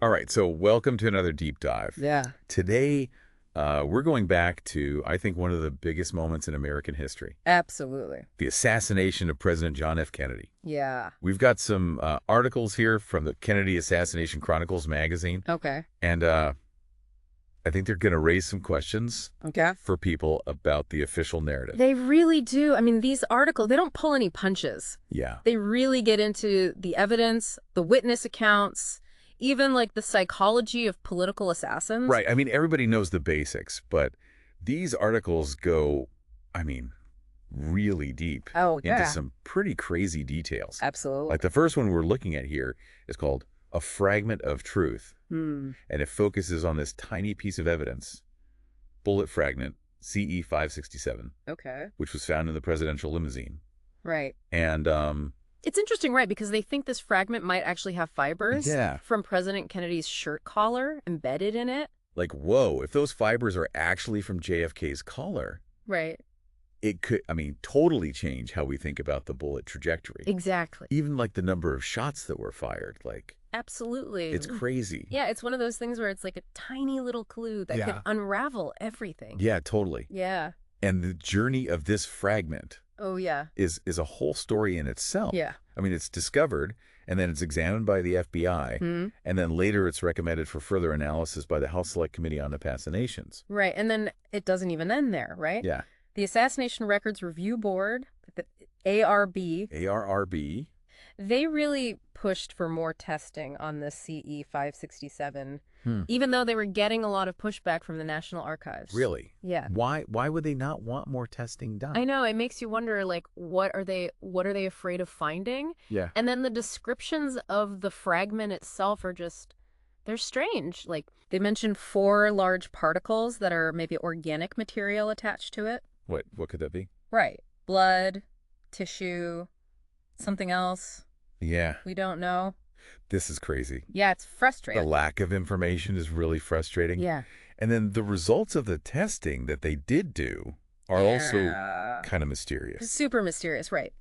All right, so welcome to another deep dive. Yeah. Today, we're going back to, I think, one of the biggest moments in American history, Absolutely. the assassination of President John F. Kennedy. Yeah. We've got some articles here from the Kennedy Assassination Chronicles magazine, Okay. and I think they're going to raise some questions Okay. for people about the official narrative. They really do. I mean, these articles, they don't pull any punches. Yeah. They really get into the evidence, the witness accounts, even like the psychology of political assassins. Right. I mean, everybody knows the basics, but these articles go, I mean, really deep Oh, into yeah. some pretty crazy details. Absolutely. Like the first one we're looking at here is called A Fragment of Truth. Hmm. And it focuses on this tiny piece of evidence, bullet fragment CE 567, Okay. which was found in the presidential limousine. Right. And It's interesting, right? Because they think this fragment might actually have fibers Yeah. from President Kennedy's shirt collar embedded in it. like, whoa, if those fibers are actually from JFK's collar, Right. it could, I mean, totally change how we think about the bullet trajectory. Exactly. Even like the number of shots that were fired, like, Absolutely. it's crazy. Yeah, it's one of those things where it's like a tiny little clue that could Yeah. unravel everything. Yeah, totally. Yeah. And the journey of this fragment Oh, yeah. is a whole story in itself. Yeah. I mean, it's discovered, and then it's examined by the FBI, Hmm. and then later it's recommended for further analysis by the House Select Committee on Assassinations. Right. And then it doesn't even end there, right? Yeah. The Assassination Records Review Board, the ARB, ARRB. they really pushed for more testing on the CE 567, even though they were getting a lot of pushback from the National Archives. Really? Yeah. Why would they not want more testing done? I know, it makes you wonder, like, what are they afraid of finding? Yeah. And then the descriptions of the fragment itself are just, they're strange. Like, they mentioned 4 large particles that are maybe organic material attached to it. What could that be? Right. Blood, tissue, something else. Yeah. We don't know. This is crazy. Yeah, it's The frustrating. lack of information is really frustrating. Yeah. And then the results of the testing that they did do are also kind of mysterious. Super mysterious, right.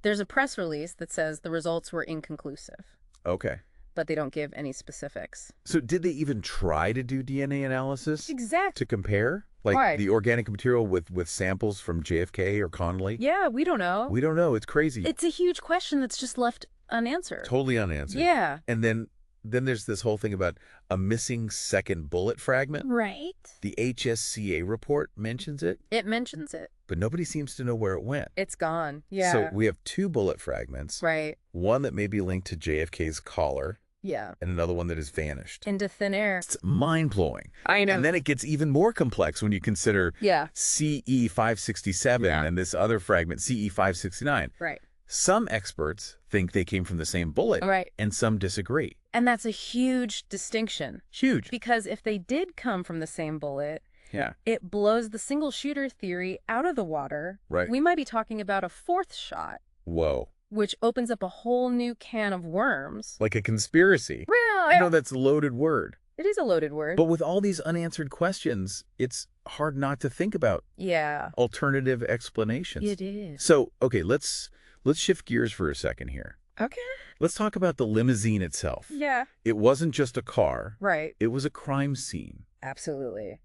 There's a press release that says the results were inconclusive, Okay. but they don't give any specifics. So did they even try to do DNA analysis Exactly. to compare? Like Right. the organic material with samples from JFK or Connolly? Yeah, we don't know. We don't know. It's crazy. It's a huge question that's just left unanswered. Totally unanswered. Yeah. And then there's this whole thing about a missing second bullet fragment. Right. The HSCA report mentions it, It mentions it. but nobody seems to know where it went. It's gone. Yeah. So we have 2 bullet fragments, Right. one that may be linked to JFK's collar Yeah. and another one that has vanished. Into thin air. It's mind-blowing. I know. And then it gets even more complex when you consider Yeah. CE 567 Yeah. and this other fragment, CE 569. Right. Some experts think they came from the same bullet, Right. and some disagree. And that's a huge distinction. Huge. Because if they did come from the same bullet, Yeah. it blows the single shooter theory out of the water. Right. We might be talking about a 4th shot, Whoa. which opens up a whole new can of worms. Like a conspiracy. Well, You know, that's a loaded word. it is a loaded word. But with all these unanswered questions, it's hard not to think about Yeah, alternative explanations. it is. So, okay, let's shift gears for a second here. Okay. Let's talk about the limousine itself. Yeah. It wasn't just a car. Right. It was a crime scene. Absolutely.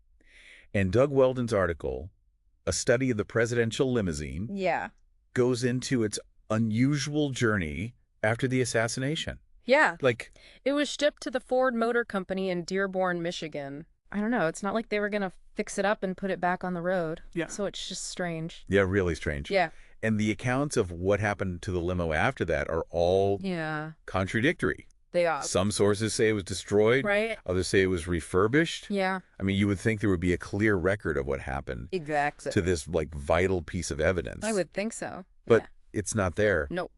And Doug Weldon's article, A Study of the Presidential Limousine, Yeah. goes into its unusual journey after the assassination. Yeah. Like, It was shipped to the Ford Motor Company in Dearborn, Michigan. I don't know. It's not like they were going to fix it up and put it back on the road. Yeah. So it's just strange. yeah, really strange. Yeah. And the accounts of what happened to the limo after that are all Yeah. contradictory. They are. Some sources say it was destroyed. Right? Others say it was refurbished. Yeah. I mean, you would think there would be a clear record of what happened Exactly. to this, like, vital piece of evidence. I would think so. But Yeah. it's not there. Nope.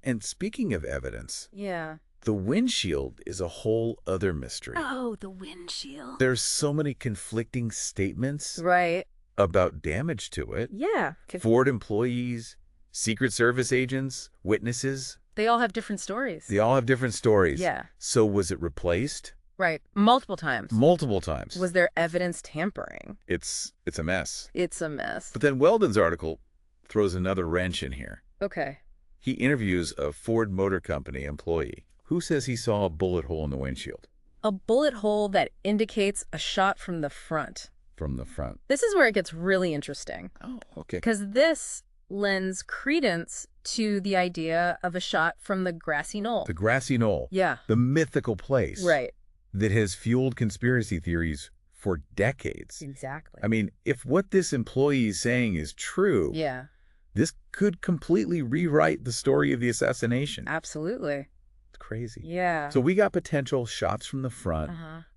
And speaking of evidence, Yeah. the windshield is a whole other mystery. Oh, the windshield. There's so many conflicting statements Right. about damage to it. Yeah. Ford employees, Secret Service agents, witnesses, They all have different stories. they all have different stories. Yeah. So was it replaced? Right. Multiple times. Multiple times. Was there evidence tampering? It's a mess. It's a mess. But then Weldon's article throws another wrench in here. Okay. He interviews a Ford Motor Company employee. Who says he saw a bullet hole in the windshield? A bullet hole that indicates a shot from the front. From the front. This is where it gets really interesting. Oh, okay. Because this lends credence to the idea of a shot from the grassy knoll. The grassy knoll. Yeah. The mythical place. Right. That has fueled conspiracy theories for decades. Exactly. I mean, if what this employee is saying is true, yeah. this could completely rewrite the story of the assassination. Absolutely. It's crazy. Yeah. So we got potential shots from the front,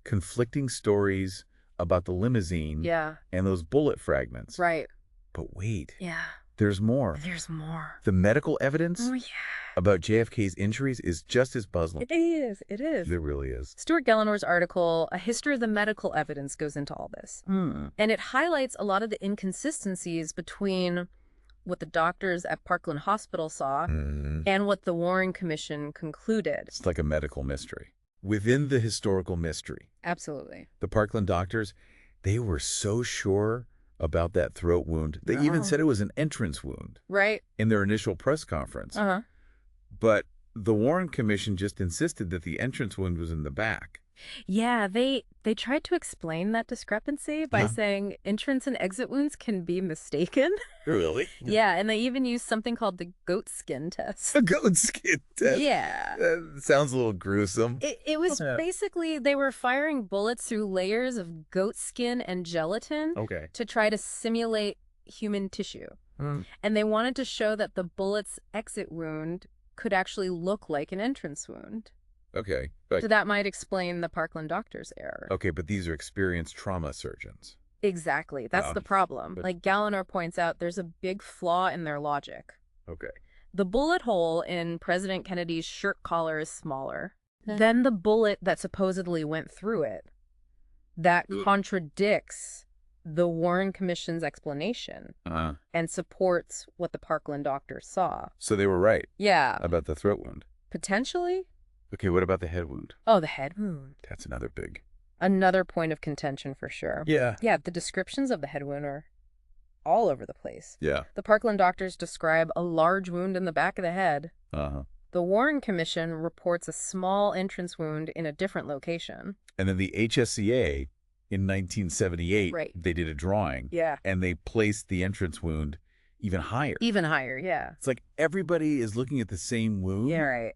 conflicting stories about the limousine, and those bullet fragments. Right. But wait. Yeah. There's more. There's more. The medical evidence about JFK's injuries is just as puzzling. It is. It is. It really is. Stuart Gellnor's article, A History of the Medical Evidence, goes into all this. And it highlights a lot of the inconsistencies between what the doctors at Parkland Hospital saw and what the Warren Commission concluded. It's like a medical mystery. Within the historical mystery. Absolutely. The Parkland doctors, they were so sure about that throat wound. They even said it was an entrance wound. Right. In their initial press conference. But the Warren Commission just insisted that the entrance wound was in the back. Yeah, they tried to explain that discrepancy by saying entrance and exit wounds can be mistaken. Really? Yeah, and they even used something called the goat skin test. A goat skin test? Yeah. That sounds a little gruesome. It was basically they were firing bullets through layers of goat skin and gelatin to try to simulate human tissue. And they wanted to show that the bullet's exit wound could actually look like an entrance wound. Okay. So that might explain the Parkland doctor's error. Okay, but these are experienced trauma surgeons. Exactly. That's the problem. Like Gallagher points out, there's a big flaw in their logic. Okay. The bullet hole in President Kennedy's shirt collar is smaller than the bullet that supposedly went through it. That contradicts the Warren Commission's explanation and supports what the Parkland doctors saw. So they were right. Yeah. About the throat wound. Potentially. Okay, what about the head wound? Oh, the head wound. That's Another point of contention for sure. Yeah. Yeah, the descriptions of the head wound are all over the place. Yeah. The Parkland doctors describe a large wound in the back of the head. The Warren Commission reports a small entrance wound in a different location. And then the HSCA in 1978, they did a drawing. Yeah. And they placed the entrance wound even higher. Even higher, yeah. It's like everybody is looking at the same wound. Yeah, right.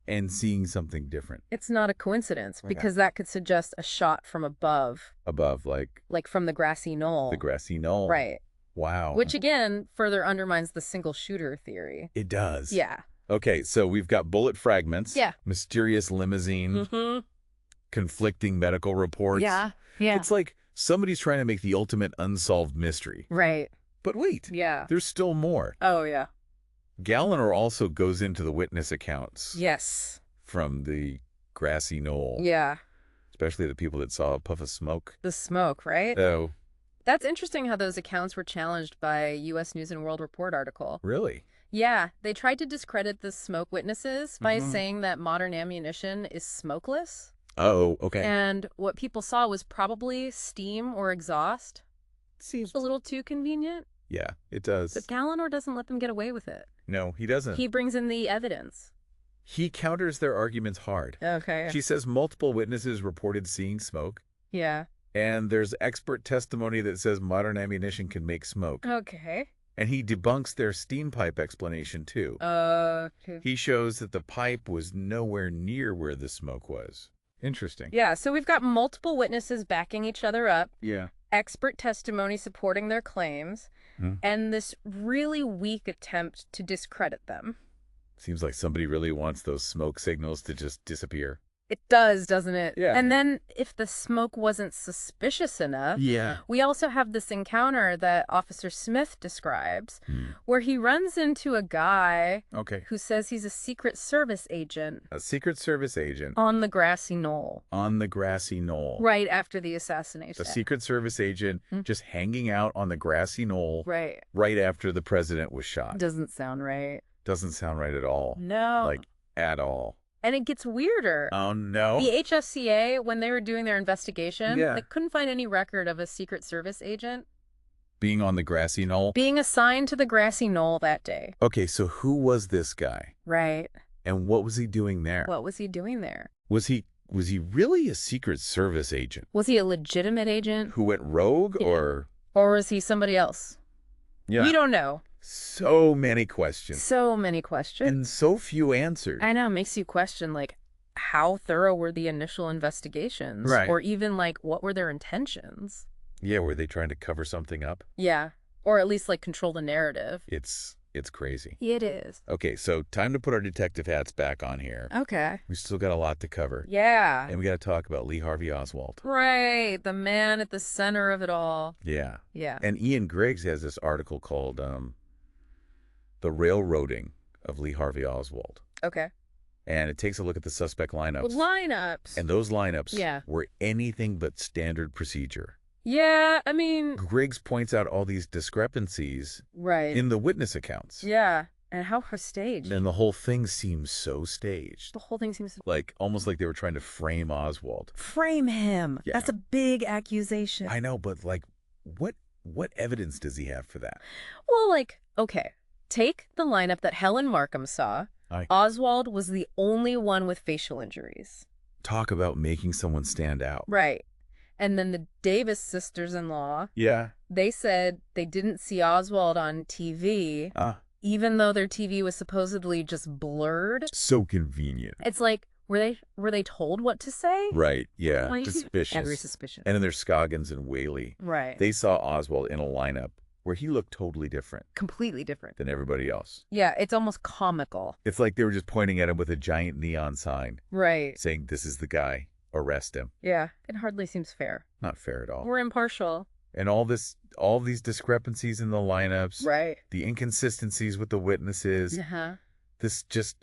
And seeing something different. It's not a coincidence because that could suggest a shot from above. Above, like from the grassy knoll. The grassy knoll. Right. Wow. Which, again, further undermines the single shooter theory. It does. Yeah. Okay, so we've got bullet fragments. Yeah. Mysterious limousine. Conflicting medical reports. Yeah. Yeah. It's like somebody's trying to make the ultimate unsolved mystery. Right. But wait. Yeah. There's still more. Oh, yeah. Gallagher also goes into the witness accounts. Yes. From the grassy knoll. Yeah. Especially the people that saw a puff of smoke. The smoke, right? Oh. That's interesting how those accounts were challenged by a U.S. News and World Report article. Really? Yeah. They tried to discredit the smoke witnesses by saying that modern ammunition is smokeless. Oh, okay. And what people saw was probably steam or exhaust. Seems a little too convenient. Yeah, it does. But Gallagher doesn't let them get away with it. No, he doesn't. He brings in the evidence. He counters their arguments hard. Okay. She says multiple witnesses reported seeing smoke. Yeah. And there's expert testimony that says modern ammunition can make smoke. Okay. And he debunks their steam pipe explanation, too. He shows that the pipe was nowhere near where the smoke was. Interesting. Yeah, so we've got multiple witnesses backing each other up. Yeah. Expert testimony supporting their claims. And this really weak attempt to discredit them. Seems like somebody really wants those smoke signals to just disappear. It does, doesn't it? Yeah. And then if the smoke wasn't suspicious enough, we also have this encounter that Officer Smith describes where he runs into a guy who says he's a Secret Service agent. A Secret Service agent. On the grassy knoll. On the grassy knoll. Right after the assassination. A Secret Service agent just hanging out on the grassy knoll. Right. Right after the president was shot. Doesn't sound right. Doesn't sound right at all. No. Like, at all. And it gets weirder. Oh, no. The HSCA, when they were doing their investigation, Yeah. they couldn't find any record of a Secret Service agent being on the grassy knoll? being assigned to the grassy knoll that day. Okay, so who was this guy? Right. And what was he doing there? What was he doing there? Was he really a Secret Service agent? Was he a legitimate agent? Who went rogue, or was he somebody else? Yeah. We don't know. So many questions. So many questions. And so few answers. I know, it makes you question, like, how thorough were the initial investigations? Right. Or even, like, what were their intentions? Yeah, were they trying to cover something up? Yeah. Or at least, like, control the narrative. It's crazy. It is. Okay, so time to put our detective hats back on here. Okay. We still got a lot to cover. Yeah. And we got to talk about Lee Harvey Oswald. Right. The man at the center of it all. Yeah. Yeah. And Ian Griggs has this article called The Railroading of Lee Harvey Oswald. Okay. And it takes a look at the suspect lineups. Lineups. And those lineups were anything but standard procedure. Yeah, I mean... Griggs points out all these discrepancies right. in the witness accounts. Yeah, and how staged. And the whole thing seems so staged. The whole thing seems... like, almost like they were trying to frame Oswald. Frame him! Yeah. That's a big accusation. I know, but, like, what evidence does he have for that? Well, like, okay, take the lineup that Helen Markham saw. Oswald was the only one with facial injuries. Talk about making someone stand out. Right. And then the Davis sisters-in-law, they said they didn't see Oswald on TV, even though their TV was supposedly just blurred. So convenient. It's like, were they told what to say? Right, yeah. Like, suspicious. Very suspicious. And then there's Scoggins and Whaley. Right. They saw Oswald in a lineup where he looked totally different. Completely different. Than everybody else. Yeah, it's almost comical. It's like they were just pointing at him with a giant neon sign. Right. Saying, this is the guy. Arrest him. Yeah, it hardly seems fair. Not fair at all. We're impartial. And all these discrepancies in the lineups. Right. The inconsistencies with the witnesses. This just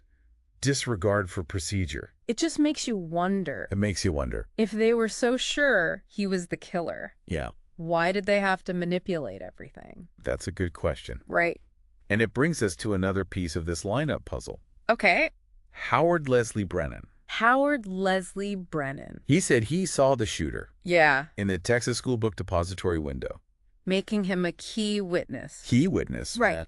disregard for procedure. It just makes you wonder. It makes you wonder. If they were so sure he was the killer. Yeah. Why did they have to manipulate everything? That's a good question. Right. And it brings us to another piece of this lineup puzzle. Okay. Howard Leslie Brennan. Howard Leslie Brennan. He said he saw the shooter. Yeah. In the Texas School Book Depository window. Making him a key witness. Key witness. Right.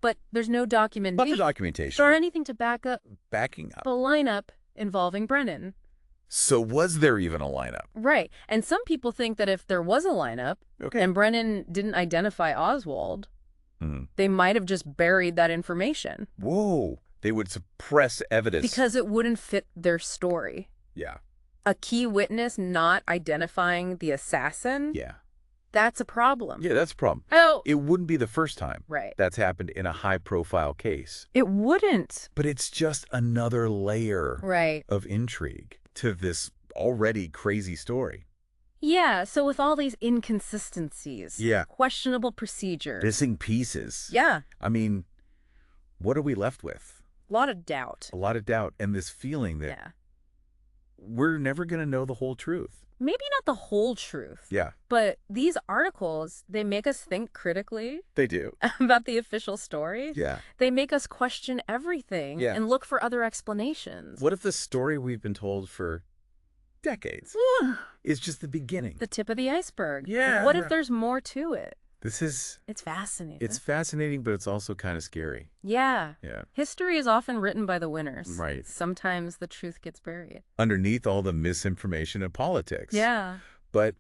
But there's no documentation. But the documentation. Or anything to backing up the lineup involving Brennan. So was there even a lineup? Right. And some people think that if there was a lineup and Brennan didn't identify Oswald, they might have just buried that information. Whoa. They would suppress evidence. Because it wouldn't fit their story. Yeah. A key witness not identifying the assassin? Yeah. That's a problem. Yeah, that's a problem. Oh. It wouldn't be the first time that's happened in a high-profile case. It wouldn't. But it's just another layer of intrigue to this already crazy story. Yeah, so with all these inconsistencies, questionable procedures, missing pieces. Yeah. I mean, what are we left with? A lot of doubt. A lot of doubt and this feeling that we're never going to know the whole truth. Maybe not the whole truth. Yeah. But these articles, they make us think critically. They do. About the official story. Yeah. They make us question everything and look for other explanations. What if the story we've been told for decades is just the beginning? The tip of the iceberg. Yeah. What if there's more to it? It's fascinating. It's fascinating, but it's also kind of scary. Yeah. Yeah. History is often written by the winners. Right. Sometimes the truth gets buried. Underneath all the misinformation and politics. Yeah. But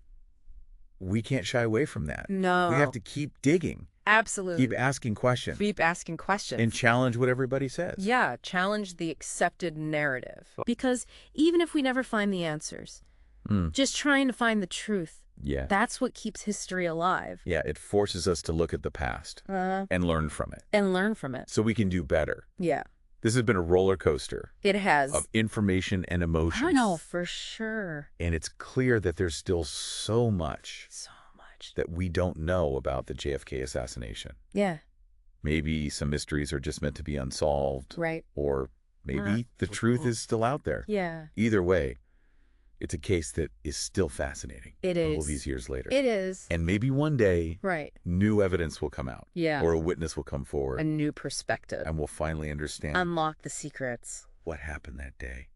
we can't shy away from that. No. We have to keep digging. Absolutely. Keep asking questions. Keep asking questions. And challenge what everybody says. Yeah. Challenge the accepted narrative. Because even if we never find the answers, just trying to find the truth. Yeah. That's what keeps history alive. Yeah, it forces us to look at the past and learn from it. And learn from it. So we can do better. Yeah. This has been a roller coaster. It has. Of information and emotions. I know, for sure. And it's clear that there's still so much that we don't know about the JFK assassination. Yeah. Maybe some mysteries are just meant to be unsolved. Right. Or maybe the truth is still out there. Yeah. Either way. It's a case that is still fascinating. It is. All these years later. It is. And maybe one day, new evidence will come out. Yeah. Or a witness will come forward. A new perspective. And we'll finally understand. Unlock the secrets. What happened that day.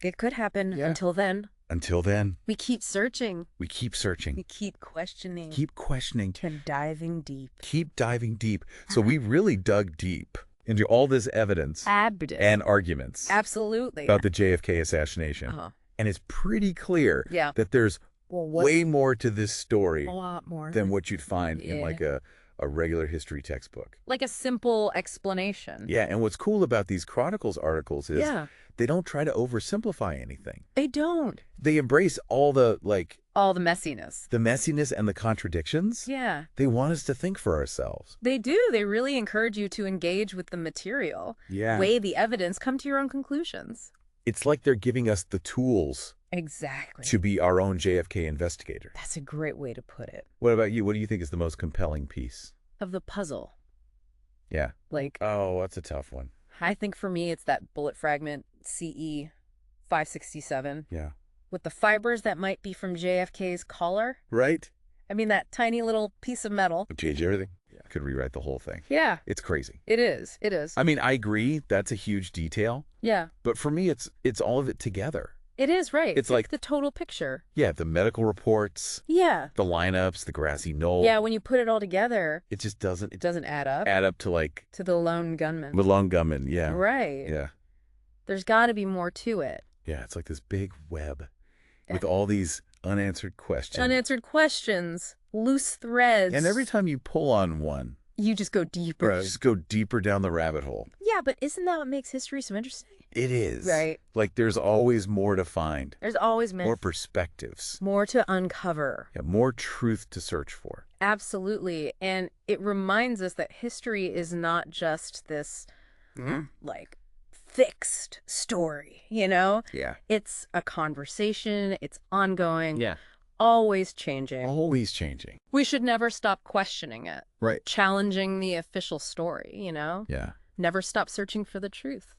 It could happen. Yeah. Until then. Until then. We keep searching. We keep searching. We keep questioning. Keep questioning. Keep diving deep. Keep diving deep. So we really dug deep into all this evidence and arguments Absolutely. about the JFK assassination. And it's pretty clear that there's way more to this story than what you'd find in like a regular history textbook. Like a simple explanation. Yeah, and what's cool about these Chronicles articles is they don't try to oversimplify anything. They don't. They embrace all the, all the messiness. The messiness and the contradictions. Yeah. They want us to think for ourselves. They do. They really encourage you to engage with the material. Yeah. Weigh the evidence, come to your own conclusions. It's like they're giving us the tools. Exactly. To be our own JFK investigator. That's a great way to put it. What about you? What do you think is the most compelling piece? Of the puzzle. Yeah. Oh, that's a tough one. I think for me, it's that bullet fragment CE 567. Yeah. With the fibers that might be from JFK's collar. Right. I mean, that tiny little piece of metal. Would change everything. Yeah. Could rewrite the whole thing. Yeah. It's crazy. It is. It is. I mean, I agree. That's a huge detail. Yeah. But for me, it's all of it together. It is, right. It's like the total picture. Yeah, the medical reports. Yeah. The lineups, the grassy knoll. Yeah, when you put it all together. It just doesn't. It doesn't add up. Add up to to the lone gunman. The lone gunman, yeah. Right. Yeah. There's got to be more to it. Yeah, it's like this big web with all these unanswered questions. Unanswered questions, loose threads. And every time you pull on one. You just go deeper. Right, just go deeper down the rabbit hole. Yeah, but isn't that what makes history so interesting? It is. Right. Like there's always more to find. There's always more perspectives. More to uncover. Yeah, more truth to search for. Absolutely. And it reminds us that history is not just this, fixed story, you know? Yeah. It's a conversation. It's ongoing. Yeah. Always changing. Always changing. We should never stop questioning it. Right. Challenging the official story, you know? Yeah. Never stop searching for the truth.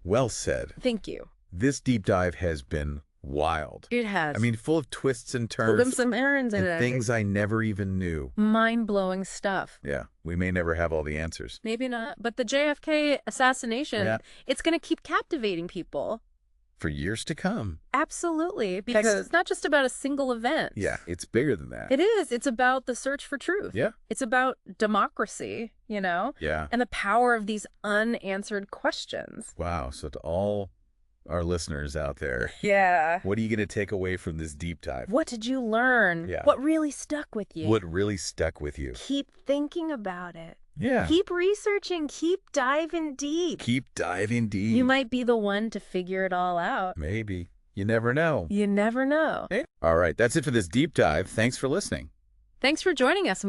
Well said. Thank you. This deep dive has been wild. It has. I mean, full of twists and turns. Pulled some errands in it. Things I never even knew. Mind-blowing stuff. Yeah. We may never have all the answers. Maybe not. But the JFK assassination, it's going to keep captivating people. For years to come. Absolutely. Because it's not just about a single event. Yeah, it's bigger than that. It is. It's about the search for truth. Yeah. It's about democracy, you know? Yeah. And the power of these unanswered questions. Wow. So to all our listeners out there. Yeah. What are you going to take away from this deep dive? What did you learn? Yeah. What really stuck with you? What really stuck with you? Keep thinking about it. Yeah. Keep researching. Keep diving deep. Keep diving deep. You might be the one to figure it all out. Maybe. You never know. You never know. Hey. All right. That's it for this deep dive. Thanks for listening. Thanks for joining us.